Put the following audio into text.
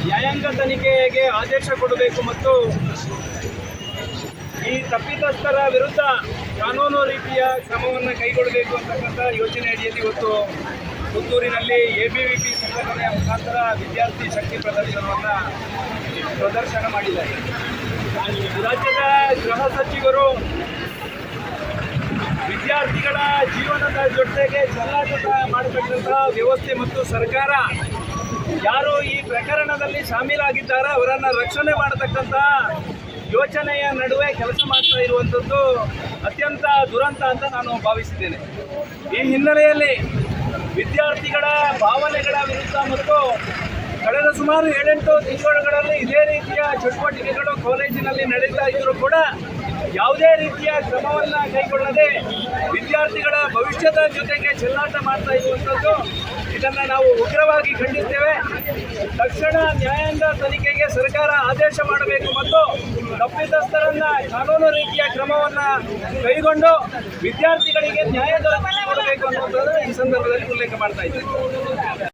ನ್ಯಾಯಾಂಗ ತನಿಖೆಗೆ ಆದೇಶ ಕೊಡಬೇಕು ಮತ್ತು ಈ ತಪ್ಪಿತಸ್ಥರ ವಿರುದ್ಧ ಕಾನೂನು ರೀತಿಯ ಕ್ರಮವನ್ನು ಕೈಗೊಳ್ಳಬೇಕು ಅಂತಕ್ಕಂಥ ಯೋಜನೆ ಅಡಿಯಲ್ಲಿ ಇವತ್ತು ಪುತ್ತೂರಿನಲ್ಲಿ ABVP ಸಂಘಟನೆಯ ಮುಖಾಂತರ ವಿದ್ಯಾರ್ಥಿ ಶಕ್ತಿ ಪ್ರದರ್ಶನ ಮಾಡಿದ್ದಾರೆ. ರಾಜ್ಯದ ಗೃಹ ಸಚಿವರು ವಿದ್ಯಾರ್ಥಿಗಳ ಜೀವನದ ಜೊತೆಗೆ ಚೆಲ್ಲಾಟ ಮಾಡತಕ್ಕಂತಹ ವ್ಯವಸ್ಥೆ ಮತ್ತು ಸರ್ಕಾರ ಯಾರು ಈ ಪ್ರಕರಣದಲ್ಲಿ ಶಾಮೀಲಾಗಿದ್ದಾರೆ ಅವರನ್ನು ರಕ್ಷಣೆ ಮಾಡತಕ್ಕಂಥ ಯೋಚನೆಯ ನಡುವೆ ಕೆಲಸ ಮಾಡ್ತಾ ಇರುವಂಥದ್ದು ಅತ್ಯಂತ ದುರಂತ ಅಂತ ನಾನು ಭಾವಿಸಿದ್ದೇನೆ. ಈ ಹಿನ್ನೆಲೆಯಲ್ಲಿ ವಿದ್ಯಾರ್ಥಿಗಳ ಭಾವನೆಗಳ ವಿರುದ್ಧ ಮತ್ತು ಕಳೆದ ಸುಮಾರು 7-8 ತಿಂಗಳುಗಳಲ್ಲಿ ಇದೇ ರೀತಿಯ ಚಟುವಟಿಕೆಗಳು ಕಾಲೇಜಿನಲ್ಲಿ ನಡೀತಾ ಇದ್ದರೂ ಕೂಡ ಯಾವುದೇ ರೀತಿಯ ಕ್ರಮವನ್ನು ಕೈಗೊಳ್ಳದೆ ವಿದ್ಯಾರ್ಥಿಗಳ ಭವಿಷ್ಯದ ಜೊತೆಗೆ ಚೆಲ್ಲಾಟ ಮಾಡ್ತಾ ಇರುವಂಥದ್ದು ಇದನ್ನು ನಾವು ಉಗ್ರವಾಗಿ ಖಂಡಿಸ್ತೇವೆ. ತಕ್ಷಣ ನ್ಯಾಯಾಂಗ ತನಿಖೆಗೆ ಸರ್ಕಾರ ಆದೇಶ ಮಾಡಬೇಕು ಮತ್ತು ತಪ್ಪಿತಸ್ಥರನ್ನ ಕಾನೂನು ರೀತಿಯ ಕ್ರಮವನ್ನು ಕೈಗೊಂಡು ವಿದ್ಯಾರ್ಥಿಗಳಿಗೆ ನ್ಯಾಯ ದೊರಕಿಸಿಕೊಡಬೇಕು ಅನ್ನುವಂಥದ್ದು ಈ ಸಂದರ್ಭದಲ್ಲಿ ಉಲ್ಲೇಖ ಮಾಡ್ತಾ ಇದ್ದೇನೆ.